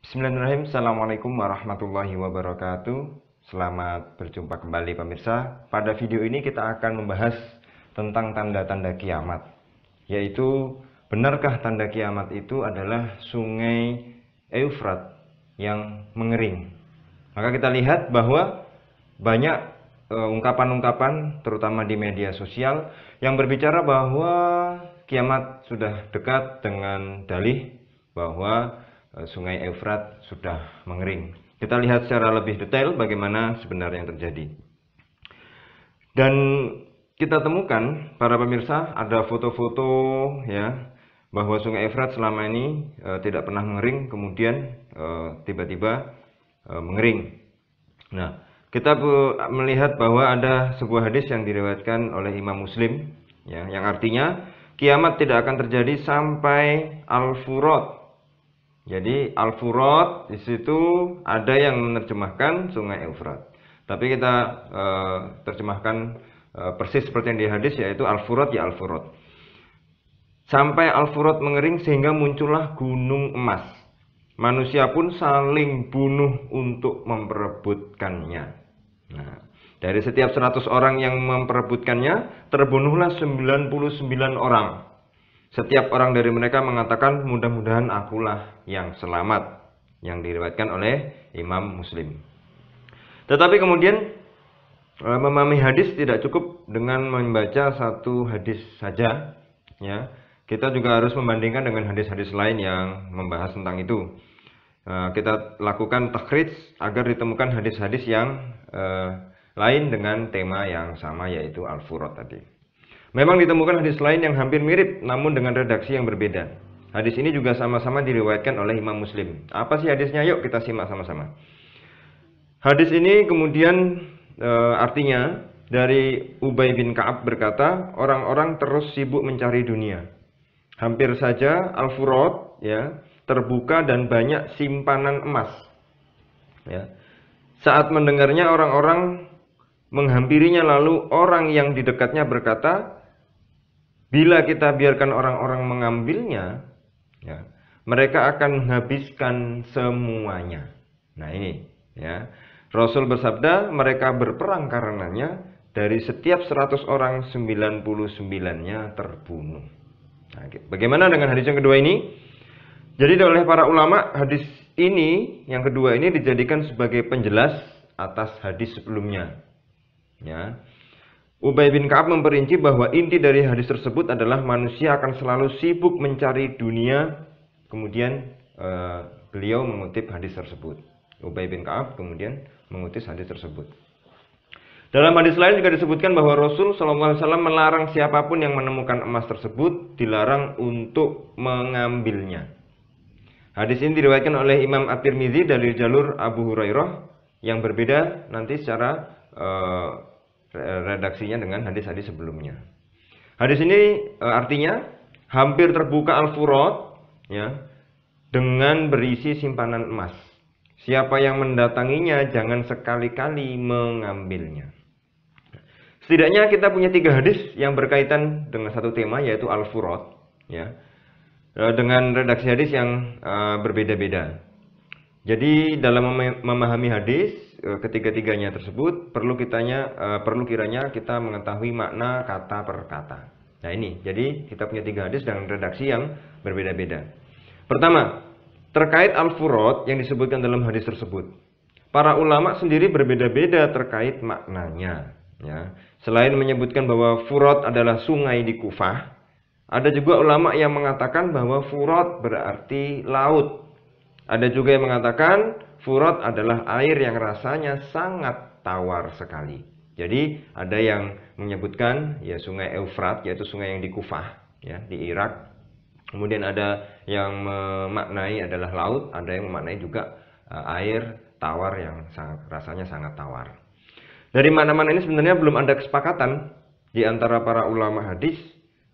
Bismillahirrahmanirrahim. Assalamualaikum warahmatullahi wabarakatuh. Selamat berjumpa kembali pemirsa. Pada video ini kita akan membahas tentang tanda-tanda kiamat, yaitu benarkah tanda kiamat itu adalah sungai Eufrat yang mengering. Maka kita lihat bahwa banyak ungkapan-ungkapan terutama di media sosial yang berbicara bahwa kiamat sudah dekat dengan dalih bahwa sungai Eufrat sudah mengering. Kita lihat secara lebih detail bagaimana sebenarnya yang terjadi. Dan kita temukan para pemirsa ada foto-foto ya bahwa sungai Eufrat selama ini tidak pernah mengering, kemudian tiba-tiba mengering. Nah, kita melihat bahwa ada sebuah hadis yang diriwayatkan oleh Imam Muslim ya, yang artinya kiamat tidak akan terjadi sampai Al-Furat. Jadi Al-Furat di situ ada yang menerjemahkan sungai Eufrat. Tapi kita terjemahkan persis seperti yang di hadis, yaitu Al-Furat ya Al-Furat. Sampai Al-Furat mengering sehingga muncullah gunung emas. Manusia pun saling bunuh untuk memperebutkannya. Nah, dari setiap 100 orang yang memperebutkannya, terbunuhlah 99 orang. Setiap orang dari mereka mengatakan mudah-mudahan akulah yang selamat, yang diriwayatkan oleh Imam Muslim. Tetapi kemudian memahami hadis tidak cukup dengan membaca satu hadis saja ya. Kita juga harus membandingkan dengan hadis-hadis lain yang membahas tentang itu. Kita lakukan takhrij agar ditemukan hadis-hadis yang lain dengan tema yang sama, yaitu Al-Furat tadi. Memang ditemukan hadis lain yang hampir mirip namun dengan redaksi yang berbeda. Hadis ini juga sama-sama diriwayatkan oleh Imam Muslim. Apa sih hadisnya? Yuk kita simak sama-sama. Hadis ini kemudian artinya dari Ubay bin Ka'ab berkata, orang-orang terus sibuk mencari dunia. Hampir saja Al-Furat ya terbuka dan banyak simpanan emas. Ya. Saat mendengarnya orang-orang menghampirinya, lalu orang yang di dekatnya berkata, bila kita biarkan orang-orang mengambilnya, ya, mereka akan menghabiskan semuanya. Nah ini, ya, Rasul bersabda, mereka berperang karenanya, dari setiap 100 orang 99-nya terbunuh. Nah, bagaimana dengan hadis yang kedua ini? Jadi oleh para ulama, hadis ini, yang kedua ini dijadikan sebagai penjelas atas hadis sebelumnya. Ya. Ubay bin Ka'ab memperinci bahwa inti dari hadis tersebut adalah manusia akan selalu sibuk mencari dunia. Kemudian beliau mengutip hadis tersebut. Ubay bin Ka'ab kemudian mengutip hadis tersebut. Dalam hadis lain juga disebutkan bahwa Rasul SAW melarang siapapun yang menemukan emas tersebut dilarang untuk mengambilnya. Hadis ini diriwayatkan oleh Imam At-Tirmidzi dari jalur Abu Hurairah yang berbeda nanti secara redaksinya dengan hadis-hadis sebelumnya. Hadis ini artinya hampir terbuka Al-Furat ya dengan berisi simpanan emas. Siapa yang mendatanginya jangan sekali-kali mengambilnya. Setidaknya kita punya 3 hadis yang berkaitan dengan satu tema, yaitu Al-Furat ya. Dengan redaksi hadis yang berbeda-beda. Jadi dalam memahami hadis ketiga-tiganya tersebut perlu kiranya kita mengetahui makna kata per kata. Nah ini, jadi kita punya 3 hadis dengan redaksi yang berbeda-beda. Pertama, terkait Al-Furat yang disebutkan dalam hadis tersebut. Para ulama sendiri berbeda-beda terkait maknanya. Ya. Selain menyebutkan bahwa Furat adalah sungai di Kufah, ada juga ulama yang mengatakan bahwa Furat berarti laut. Ada juga yang mengatakan Furat adalah air yang rasanya sangat tawar sekali. Jadi ada yang menyebutkan ya sungai Eufrat, yaitu sungai yang di Kufah ya, di Irak. Kemudian ada yang memaknai adalah laut, ada yang memaknai juga air tawar yang rasanya sangat tawar. Dari mana-mana ini sebenarnya belum ada kesepakatan di antara para ulama hadis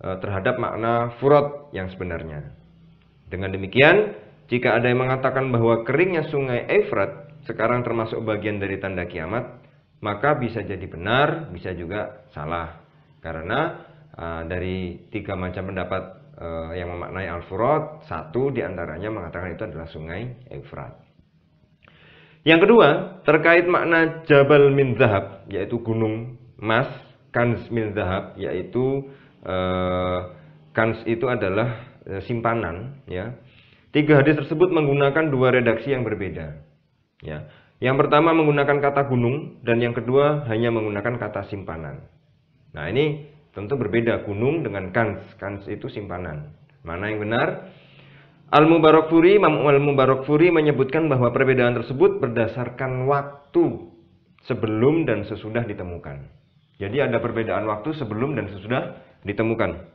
terhadap makna Furat yang sebenarnya. Dengan demikian, jika ada yang mengatakan bahwa keringnya sungai Eufrat sekarang termasuk bagian dari tanda kiamat, maka bisa jadi benar, bisa juga salah. Karena dari 3 macam pendapat yang memaknai Al-Furat, satu diantaranya mengatakan itu adalah sungai Efrat. Yang kedua, terkait makna Jabal min Zahab, yaitu gunung emas, Kanz min Zahab, yaitu Kanz itu adalah simpanan. Ya. Tiga hadis tersebut menggunakan dua redaksi yang berbeda. Ya. Yang pertama menggunakan kata gunung, dan yang kedua hanya menggunakan kata simpanan. Nah ini tentu berbeda, gunung dengan Kanz. Kanz itu simpanan. Mana yang benar? Imam Al-Mubarakfuri menyebutkan bahwa perbedaan tersebut berdasarkan waktu sebelum dan sesudah ditemukan. Jadi ada perbedaan waktu sebelum dan sesudah ditemukan.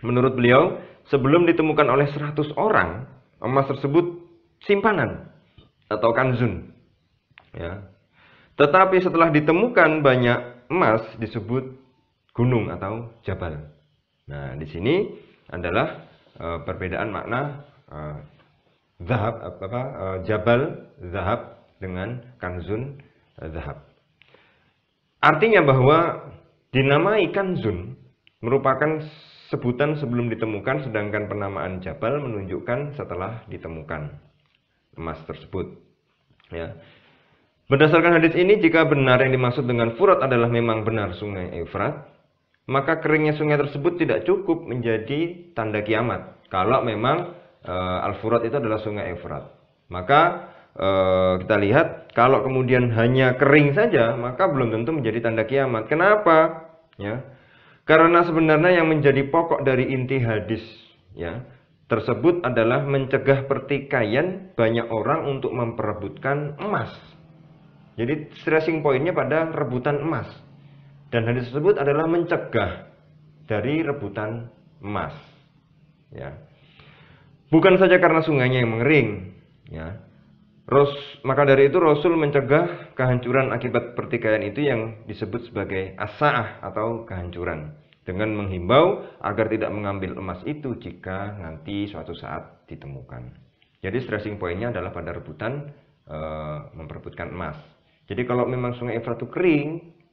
Menurut beliau, sebelum ditemukan oleh 100 orang, emas tersebut simpanan atau kanzun. Ya. Tetapi setelah ditemukan banyak emas disebut gunung atau jabal. Nah, di sini adalah perbedaan makna zahab jabal zahab dengan kanzun zahab. Artinya bahwa dinamai kanzun merupakan sebutan sebelum ditemukan, sedangkan penamaan jabal menunjukkan setelah ditemukan emas tersebut. Ya. Berdasarkan hadis ini, jika benar yang dimaksud dengan Furat adalah memang benar sungai Efrat, maka keringnya sungai tersebut tidak cukup menjadi tanda kiamat. Kalau memang Al-Furat itu adalah sungai Efrat, maka kita lihat kalau kemudian hanya kering saja, maka belum tentu menjadi tanda kiamat. Kenapa? Ya, karena sebenarnya yang menjadi pokok dari inti hadis ya tersebut adalah mencegah pertikaian banyak orang untuk memperebutkan emas. Jadi stressing pointnya pada rebutan emas. Dan hadis tersebut adalah mencegah dari rebutan emas. Ya. Bukan saja karena sungainya yang mengering. Ya. Maka dari itu Rasul mencegah kehancuran akibat pertikaian itu yang disebut sebagai as-sa'ah atau kehancuran. Dengan menghimbau agar tidak mengambil emas itu jika nanti suatu saat ditemukan. Jadi stressing pointnya adalah pada rebutan memperebutkan emas. Jadi kalau memang sungai Efrat itu kering,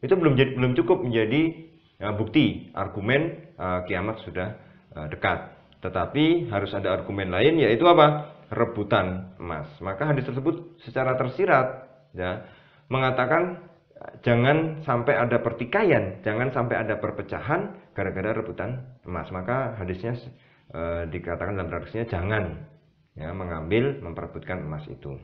itu belum cukup menjadi bukti, argumen kiamat sudah dekat. Tetapi harus ada argumen lain, yaitu apa? Rebutan emas. Maka hadis tersebut secara tersirat ya, mengatakan jangan sampai ada pertikaian, jangan sampai ada perpecahan gara-gara rebutan emas. Maka hadisnya dikatakan dalam redaksinya jangan ya, mengambil, memperebutkan emas itu.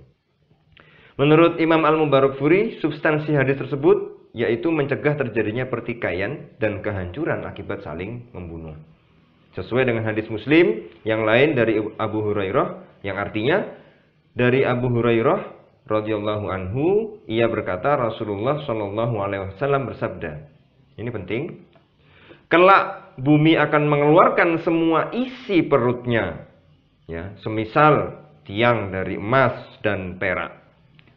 Menurut Imam Al-Mubarakfuri, substansi hadis tersebut yaitu mencegah terjadinya pertikaian dan kehancuran akibat saling membunuh. Sesuai dengan hadis Muslim yang lain dari Abu Hurairah, yang artinya dari Abu Hurairah radhiyallahu anhu, ia berkata Rasulullah shallallahu alaihi wasallam bersabda. Ini penting. Kelak bumi akan mengeluarkan semua isi perutnya, ya, semisal tiang dari emas dan perak.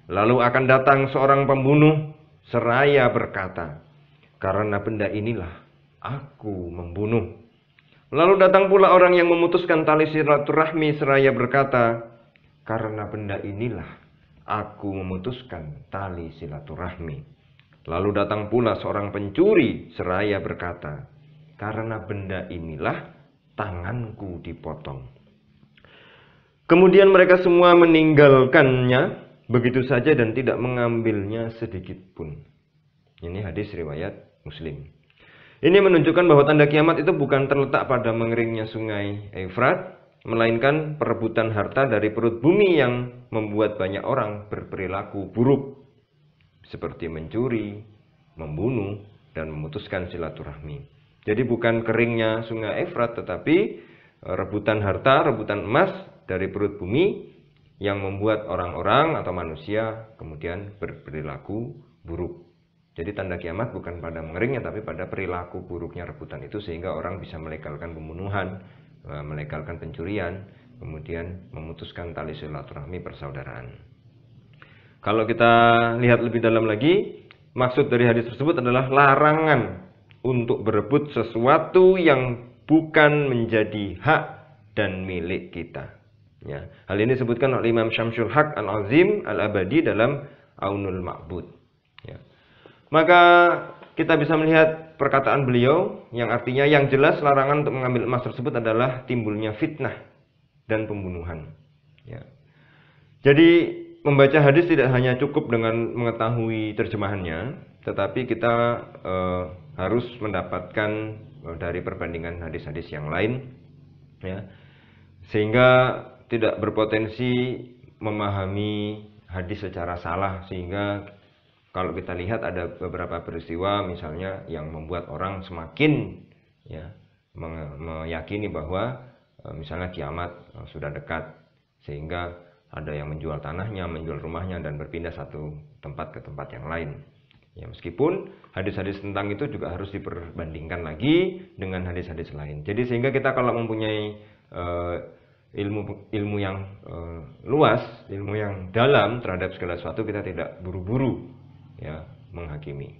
Lalu akan datang seorang pembunuh seraya berkata, karena benda inilah aku membunuh. Lalu datang pula orang yang memutuskan tali silaturahmi seraya berkata, karena benda inilah aku memutuskan tali silaturahmi. Lalu datang pula seorang pencuri seraya berkata, karena benda inilah tanganku dipotong. Kemudian mereka semua meninggalkannya begitu saja dan tidak mengambilnya sedikit pun. Ini hadis riwayat Muslim. Ini menunjukkan bahwa tanda kiamat itu bukan terletak pada mengeringnya sungai Efrat, melainkan perebutan harta dari perut bumi yang membuat banyak orang berperilaku buruk, seperti mencuri, membunuh, dan memutuskan silaturahmi. Jadi bukan keringnya sungai Efrat, tetapi rebutan harta, rebutan emas dari perut bumi yang membuat orang-orang atau manusia kemudian berperilaku buruk. Jadi tanda kiamat bukan pada mengeringnya, tapi pada perilaku buruknya rebutan itu, sehingga orang bisa melegalkan pembunuhan, melegalkan pencurian, kemudian memutuskan tali silaturahmi persaudaraan. Kalau kita lihat lebih dalam lagi, maksud dari hadis tersebut adalah larangan untuk berebut sesuatu yang bukan menjadi hak dan milik kita. Ya, hal ini disebutkan oleh Imam Syamsul Haq Al-Azim Al-Abadi dalam Aunul Ma'bud. Ya. Maka kita bisa melihat perkataan beliau yang artinya yang jelas larangan untuk mengambil emas tersebut adalah timbulnya fitnah dan pembunuhan. Ya. Jadi membaca hadis tidak hanya cukup dengan mengetahui terjemahannya, tetapi kita harus mendapatkan dari perbandingan hadis-hadis yang lain, ya, sehingga tidak berpotensi memahami hadis secara salah, sehingga kalau kita lihat ada beberapa peristiwa misalnya yang membuat orang semakin ya meyakini bahwa misalnya kiamat sudah dekat, sehingga ada yang menjual tanahnya, menjual rumahnya dan berpindah satu tempat ke tempat yang lain. Ya, meskipun hadis-hadis tentang itu juga harus diperbandingkan lagi dengan hadis-hadis lain. Jadi sehingga kita kalau mempunyai ilmu yang luas, ilmu yang dalam terhadap segala sesuatu, kita tidak buru-buru ya menghakimi.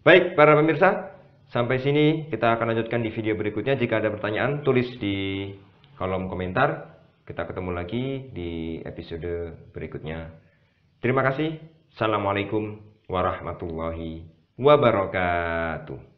Baik para pemirsa, sampai sini kita akan lanjutkan di video berikutnya. Jika ada pertanyaan, tulis di kolom komentar. Kita ketemu lagi di episode berikutnya. Terima kasih. Assalamualaikum warahmatullahi wabarakatuh.